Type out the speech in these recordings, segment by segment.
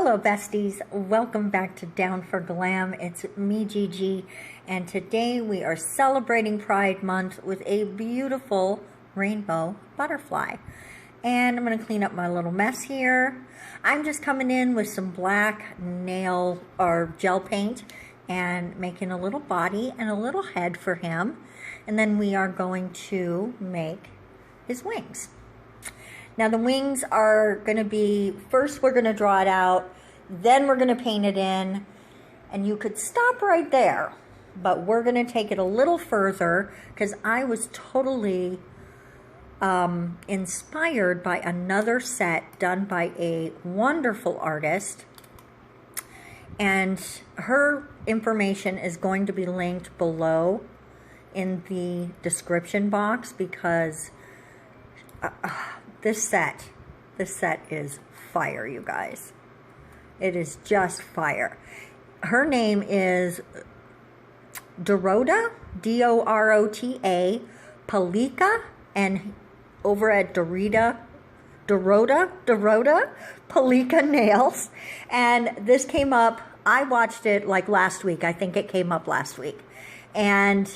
Hello besties, welcome back to Down for Glam. It's me Gigi, and today we are celebrating Pride Month with a beautiful rainbow butterfly. And I'm going to clean up my little mess here. I'm just coming in with some black nail or gel paint and making a little body and a little head for him. And then we are going to make his wings. Now the wings are going to be, first we're going to draw it out, then we're going to paint it in, and you could stop right there, but we're going to take it a little further because I was totally inspired by another set done by a wonderful artist, and her information is going to be linked below in the description box because this set is fire, you guys. It is just fire. Her name is Dorota, D-O-R-O-T-A, Palika, and over at Dorota, Palika Nails. And this came up, I watched it like last week. I think it came up last week. And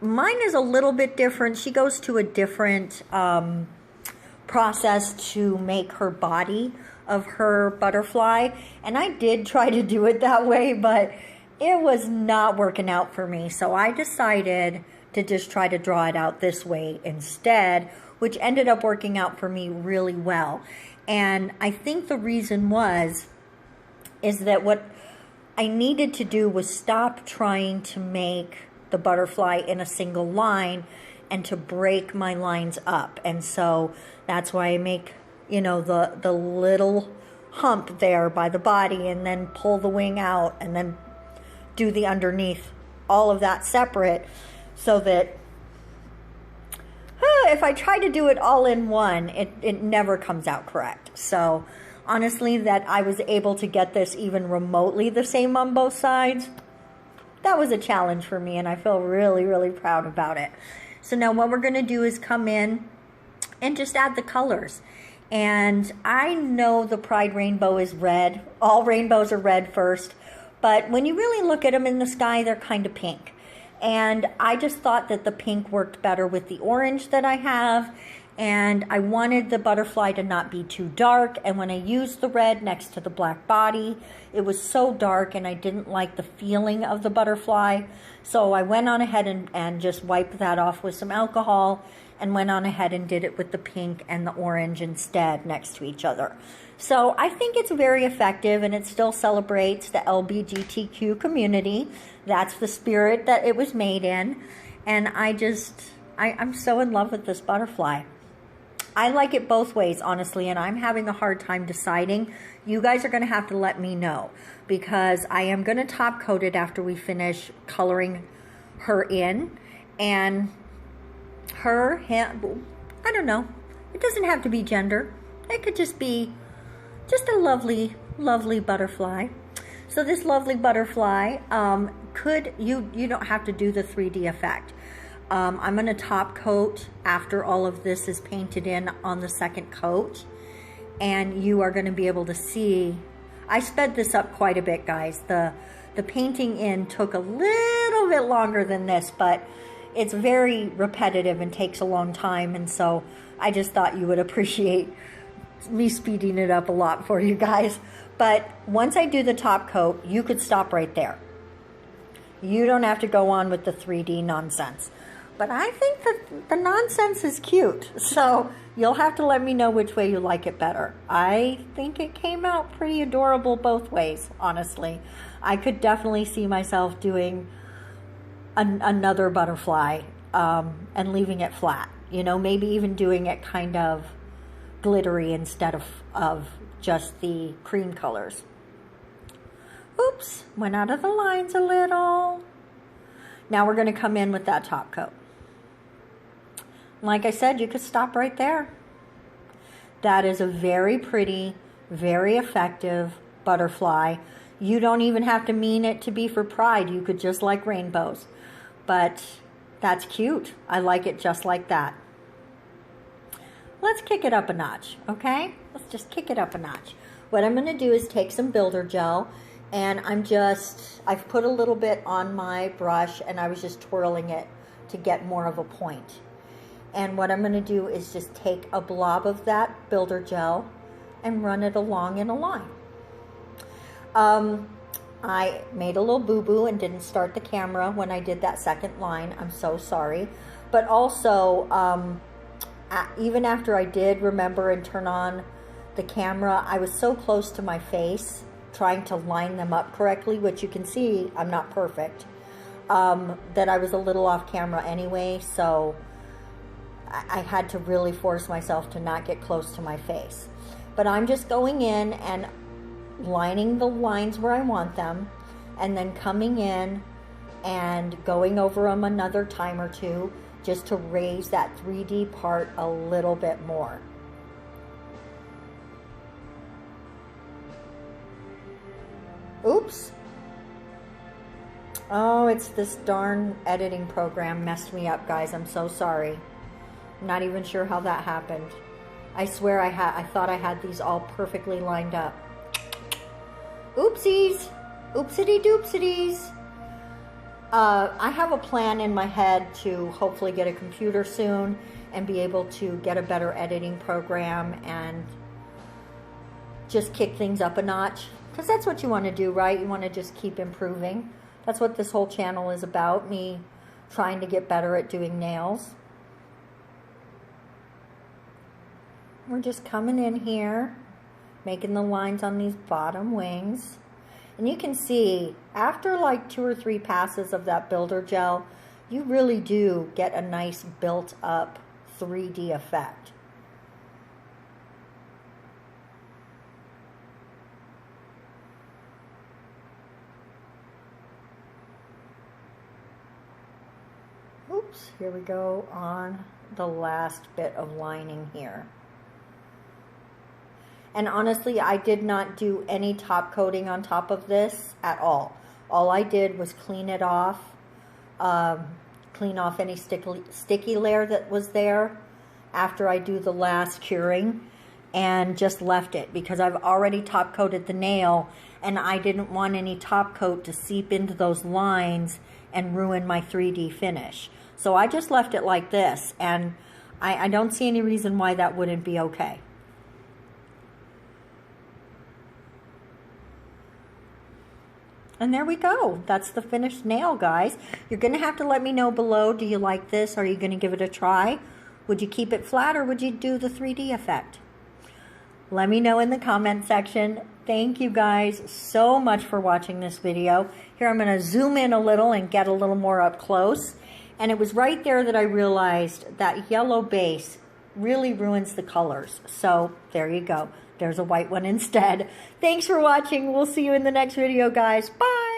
mine is a little bit different. She goes to a different process to make her body of her butterfly, and I did try to do it that way, but it was not working out for me, so I decided to just try to draw it out this way instead, which ended up working out for me really well. And I think the reason is that what I needed to do was stop trying to make the butterfly in a single line and to break my lines up. And so that's why I make, you know, the little hump there by the body and then pull the wing out and then do the underneath, all of that separate, so that if I try to do it all in one, it never comes out correct. So honestly, that I was able to get this even remotely the same on both sides, that was a challenge for me, and I feel really, really proud about it. So now what we're going to do is come in and just add the colors. And I know the Pride rainbow is red. All rainbows are red first. But when you really look at them in the sky, they're kind of pink. And I just thought that the pink worked better with the orange that I have. And I wanted the butterfly to not be too dark. And when I used the red next to the black body, it was so dark and I didn't like the feeling of the butterfly. So I went on ahead and just wiped that off with some alcohol and went on ahead and did it with the pink and the orange instead next to each other. So I think it's very effective, and it still celebrates the LGBTQ community. That's the spirit that it was made in. And I'm so in love with this butterfly. I like it both ways, honestly, and I'm having a hard time deciding. You guys are going to have to let me know, because I am going to top coat it after we finish coloring her in. And her, I don't know. It doesn't have to be gender. It could just be just a lovely, lovely butterfly. So this lovely butterfly, you don't have to do the 3D effect. I'm going to top coat after all of this is painted in on the second coat, and you are going to be able to see. I sped this up quite a bit, guys. The painting in took a little bit longer than this, but it's very repetitive and takes a long time, and so I just thought you would appreciate me speeding it up a lot for you guys. But once I do the top coat, you could stop right there. You don't have to go on with the 3D nonsense. But I think that the nonsense is cute, so you'll have to let me know which way you like it better. I think it came out pretty adorable both ways, honestly. I could definitely see myself doing another butterfly and leaving it flat. You know, maybe even doing it kind of glittery instead of just the cream colors. Oops, went out of the lines a little. Now we're going to come in with that top coat. Like I said, you could stop right there. That is a very pretty, very effective butterfly. You don't even have to mean it to be for pride. You could just like rainbows. But that's cute. I like it just like that. Let's kick it up a notch, okay? Let's just kick it up a notch. What I'm going to do is take some builder gel, and I've put a little bit on my brush, and I was just twirling it to get more of a point. And what I'm going to do is just take a blob of that builder gel and run it along in a line. I made a little boo-boo and didn't start the camera when I did that second line. I'm so sorry. But also, even after I did remember and turn on the camera, I was so close to my face trying to line them up correctly, which you can see I'm not perfect, that I was a little off camera anyway, so I had to really force myself to not get close to my face. But I'm just going in and lining the lines where I want them, and then coming in and going over them another time or two just to raise that 3D part a little bit more. Oops. Oh, it's this darn editing program messed me up, guys. I'm so sorry. I'm not even sure how that happened. I swear I thought I had these all perfectly lined up. Oopsies. Oopsidy doopsities. I have a plan in my head to hopefully get a computer soon and be able to get a better editing program and just kick things up a notch. Because that's what you want to do, right? You want to just keep improving. That's what this whole channel is about, me trying to get better at doing nails. We're just coming in here, making the lines on these bottom wings. And you can see, after like 2 or 3 passes of that builder gel, you really do get a nice built up 3D effect. Oops, here we go on the last bit of lining here. And honestly, I did not do any top coating on top of this at all. All I did was clean it off, clean off any sticky layer that was there after I do the last curing, and just left it because I've already top coated the nail and I didn't want any top coat to seep into those lines and ruin my 3D finish. So I just left it like this, and I don't see any reason why that wouldn't be okay. And there we go. That's the finished nail, guys. You're going to have to let me know below, do you like this? Are you going to give it a try? Would you keep it flat or would you do the 3D effect? Let me know in the comment section. Thank you guys so much for watching this video. Here I'm going to zoom in a little and get a little more up close. And it was right there that I realized that yellow base really ruins the colors. So there you go. There's a white one instead. Thanks for watching. We'll see you in the next video, guys. Bye.